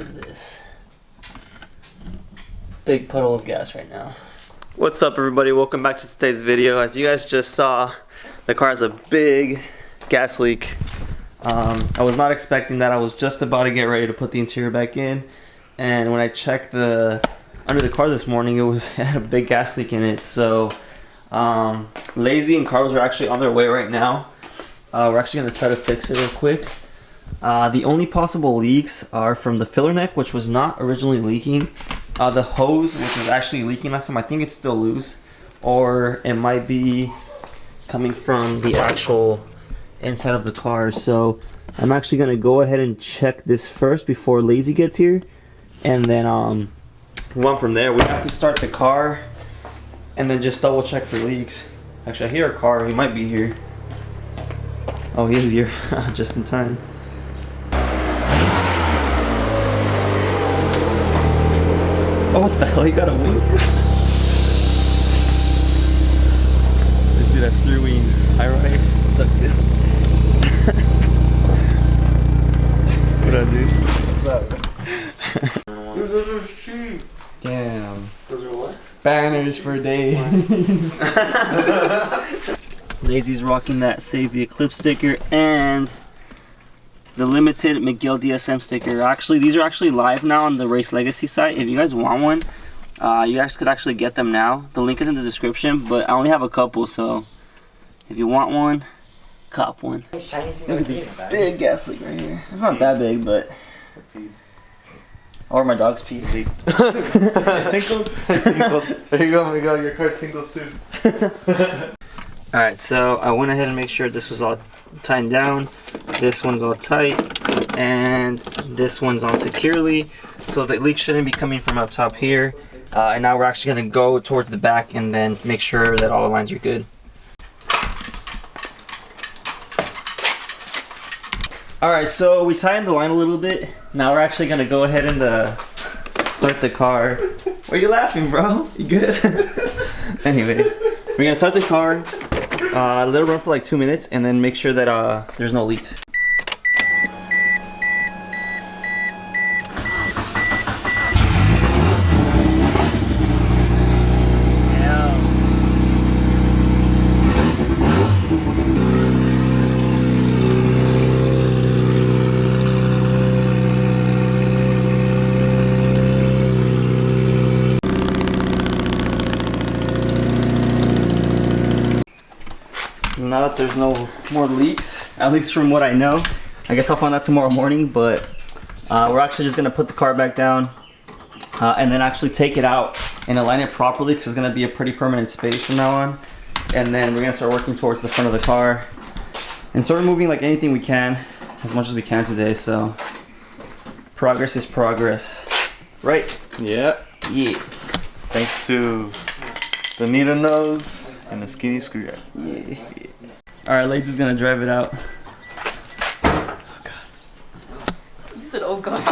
is this? Big puddle of gas right now. What's up, everybody? Welcome back to today's video. As you guys just saw, the car has a big gas leak. I was not expecting that. I was just about to get ready to put the interior back in, and when I checked under the car this morning, it had a big gas leak in it. So Lazy and Carlos are actually on their way right now. We're actually going to try to fix it real quick. The only possible leaks are from the filler neck, which was not originally leaking. The hose, which was actually leaking last time, I think it's still loose. Or it might be coming from the actual inside of the car. So I'm actually going to go ahead and check this first before Lazy gets here. And then move on from there. We have to start the car and then just double check for leaks. Actually, I hear a car. He might be here. Oh, he is here. Just in time. Oh, what the hell? He got a wing. Let's see, that's 3 wings. High rise. What up, dude? What's up? Dude, those are cheap. Damn. Those are what? Banners for days. Lazy's rocking that Save the Eclipse sticker and the limited Miguel DSM sticker. Actually, these are actually live now on the Race Legacy site. If you guys want one, you guys could actually get them now. The link is in the description, but I only have a couple, so if you want one, cop one. Look at this big gas leak right here. It's not that big, but... Or my dog's pee is big. It tinkled? It tinkled. There you go, Miguel. Your car tinkled soon. Alright, so I went ahead and make sure this was all tightened down. This one's all tight. And this one's on securely. So the leak shouldn't be coming from up top here. And now we're actually going to go towards the back and then make sure that all the lines are good. Alright, so we tightened the line a little bit. Now we're actually going to go ahead and start the car. Why are you laughing, bro? You good? Anyways, we're going to start the car. Let it run for like 2 minutes and then make sure that there's no leaks. Now that there's no more leaks, at least from what I know, I guess I'll find out tomorrow morning, but we're actually just going to put the car back down and then actually take it out and align it properly because it's going to be a pretty permanent space from now on. And then we're going to start working towards the front of the car and start moving like anything we can, as much as we can today. So progress is progress, right? Yeah. Yeah. Thanks to the needle nose and the skinny screwdriver. Yeah. Alright, Lazy's gonna drive it out. Oh god. You said, oh god.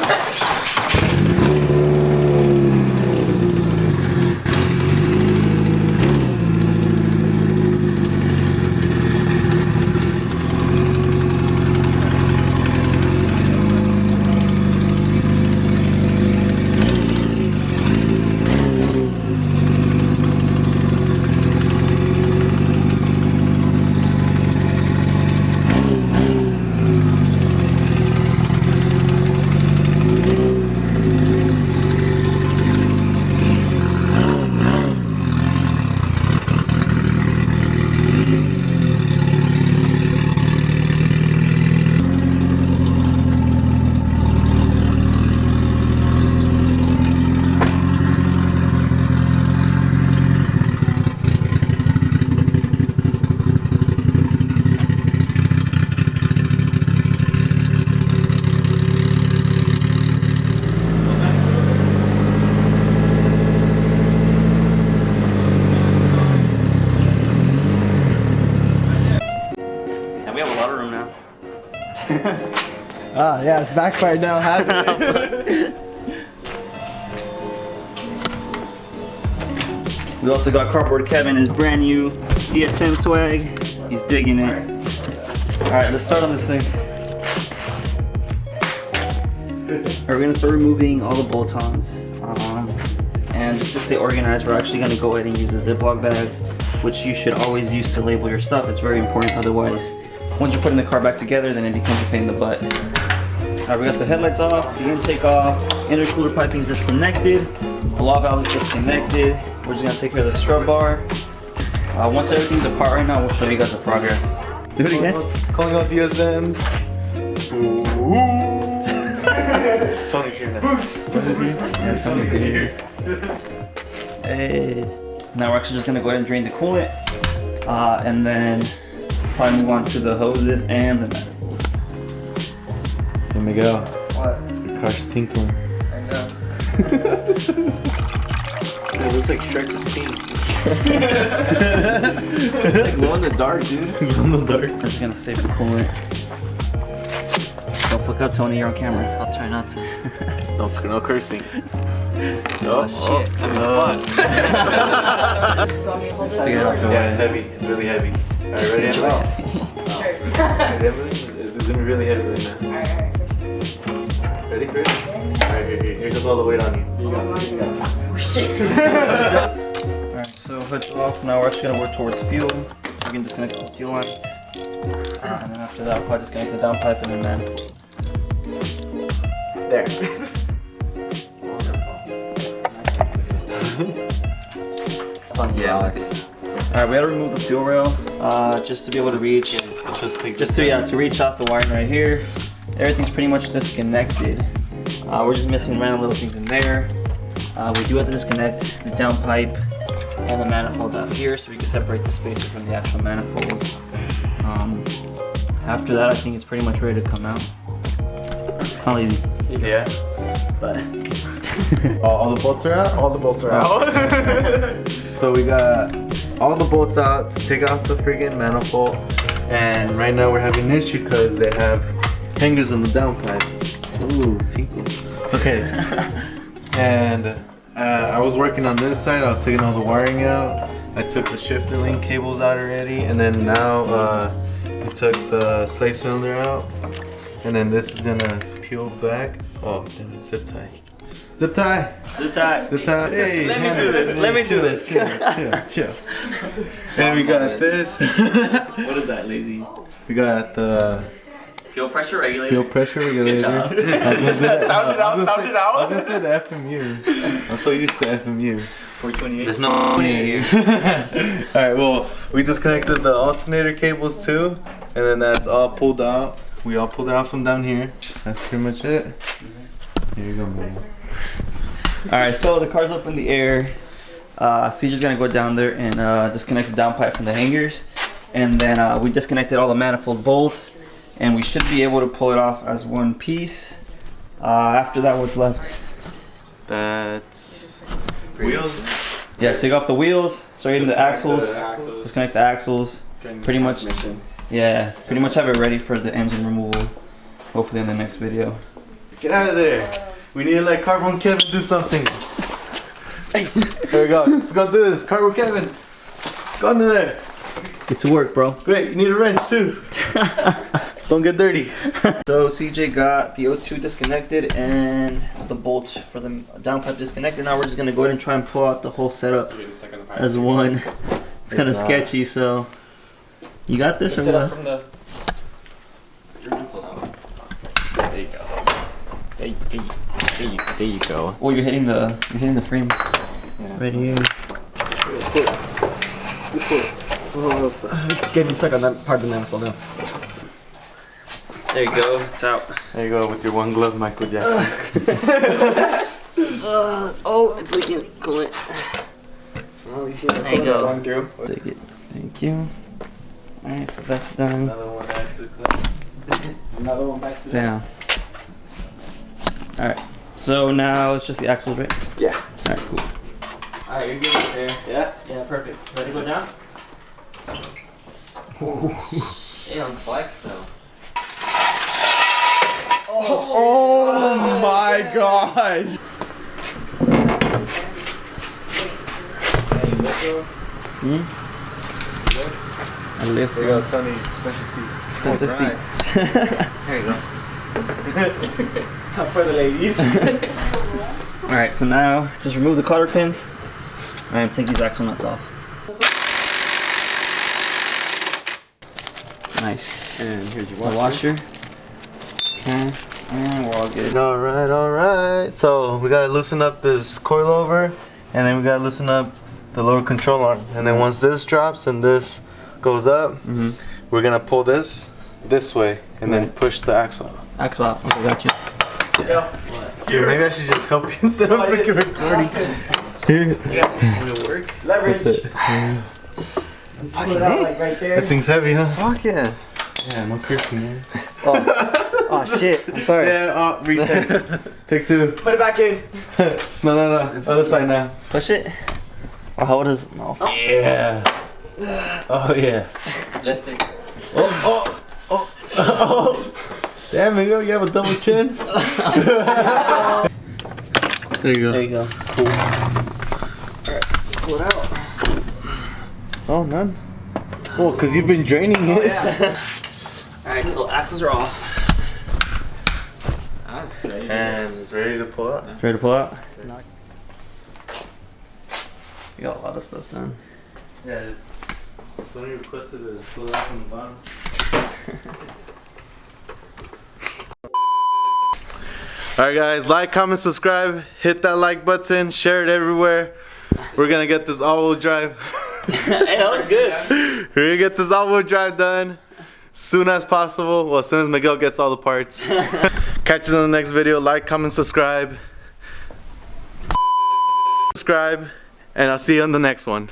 Yeah, it's backfired now, hasn't it? We also got Cardboard Kevin, his brand new DSM swag. He's digging it. Alright, let's start on this thing. We're gonna start removing all the bolt-ons. And just to stay organized, we're actually gonna go ahead and use the Ziploc bags, which you should always use to label your stuff. It's very important. Otherwise, once you're putting the car back together, then it becomes a pain in the butt. Alright, we got the headlights off, the intake off, intercooler piping is disconnected, the law valve is disconnected. We're just gonna take care of the strut bar. Once everything's apart right now, we'll show you guys the progress. Do it again. Calling out DSMs. Tony's here now. Tony's here? Yeah, Tony's here. Hey. Now we're actually just gonna go ahead and drain the coolant, and then probably move on to the hoses and the manifold. Hey Miguel, What? your car's tinkling. I know. It looks like Shrek is pink. Like glow in the dark, dude. Glow in the dark. I'm just gonna save the coolant. Don't fuck up, Tony. You're on camera. I'll try not to. No cursing. Oh, shit. Stick it out the Yeah, it's heavy. It's really heavy. Alright, ready? It's Emma? Sure. It's gonna be really heavy right now. Ready, Chris? Alright, here goes all the weight on you. Here you go. Oh, shit. Alright, so hood's off. Now we're actually gonna work towards fuel. We can disconnect the fuel lines. And then after that, we'll probably disconnect the downpipe and the manifold. There. Yeah. Alright, we gotta remove the fuel rail, just to be able to reach. To reach out the wiring right here. Everything's pretty much disconnected. We're just missing random little things in there. We do have to disconnect the downpipe and the manifold out here, so we can separate the spacer from the actual manifold. After that, I think it's pretty much ready to come out. How easy? Yeah. But All the bolts are out? All the bolts are out. So we got all the bolts out to take off the freaking manifold. And right now we're having an issue because they have hangers on the downpipe. Ooh, tinkle. Okay. And I was working on this side. I was taking all the wiring out. I took the shifter link cables out already. And then now we took the slave cylinder out. And then this is gonna peel back. Oh, damn it, zip tie. Zip tie! Zip tie. Zip tie. Hey, Let me do this. Let me do this. Chill. And we got this. What is that, lazy? We got the Fuel pressure regulator. fuel pressure regulator. job. I was gonna say that. Sound it out, sound it out. I was gonna say the FMU. I'm so used to FMU. 428. There's no money here. Alright, well, we disconnected the alternator cables too, and then that's all pulled out. We all pulled it out from down here. That's pretty much it. Here you go, man. Alright, so the car's up in the air. CJ's gonna go down there and disconnect the downpipe from the hangers. And then we disconnected all the manifold bolts. And we should be able to pull it off as one piece. After that, what's left? That's wheels. Yeah, take off the wheels, straighten the axles, disconnect the axles. Pretty much, yeah, pretty much have it ready for the engine removal. Hopefully in the next video. Get out of there. We need to let Carbon Kevin do something. Hey, there we go. Let's go do this. Carbon Kevin. Go under there. Get to work, bro. Great, you need a wrench too. Don't get dirty. So CJ got the O2 disconnected and the bolt for the downpipe disconnected. Now we're just gonna go ahead and try and pull out the whole setup as one. It's kind of sketchy, so you got this or what? There you go. Oh, you're hitting the frame right here. It's getting stuck on that part of the manifold now. There you go, it's out. There you go with your one glove, Michael Jackson. Oh, it's leaking coolant. Well, at least you know There you coolant's go. going through. Take it. Thank you. Alright, so that's done. Another one actually. Another one bites the Down. Alright, so now it's just the axles, right? Yeah. Alright, cool. Alright, you're good right there. Yeah? Yeah, perfect. Ready to go down? Damn, flex though. Oh my god! I lift, There you go, Tony. Expensive seat. expensive seat. There you go. For the ladies. Alright, so now just remove the cotter pins and take these axle nuts off. Nice. And here's your The washer. Okay. And we're all good. Alright. So we gotta loosen up this coilover, and then we gotta loosen up the lower control arm. And then once this drops and this goes up, we're gonna pull this way and then push the axle. Axle out. Okay, got you. Dude, maybe I should just help you instead of freaking recording. Here. Leverage. That's it. Pull it out like right there. That thing's heavy, huh? Fuck yeah. Yeah, no cursing, man. Oh shit. I'm sorry. Yeah, retake. Take two. Put it back in. No. Other side now. Push it. Or how does it? No. Yeah. Oh yeah. Lift it. Oh. Damn, Miguel, you have a double chin. There you go. There you go. Cool. Alright, let's pull it out. Oh, none. Oh, because you've been draining it. Alright, so axles are off. And it's ready to pull out. It's ready to pull out? You got a lot of stuff done. Yeah. Somebody requested to pull it out from the bottom. Alright guys, like, comment, subscribe, hit that like button, share it everywhere. We're gonna get this all-wheel drive. Hey, that was good. We're gonna get this all-wheel drive done soon as possible. Well, as soon as Miguel gets all the parts. Catch us in the next video. Like, comment, subscribe. And I'll see you on the next one.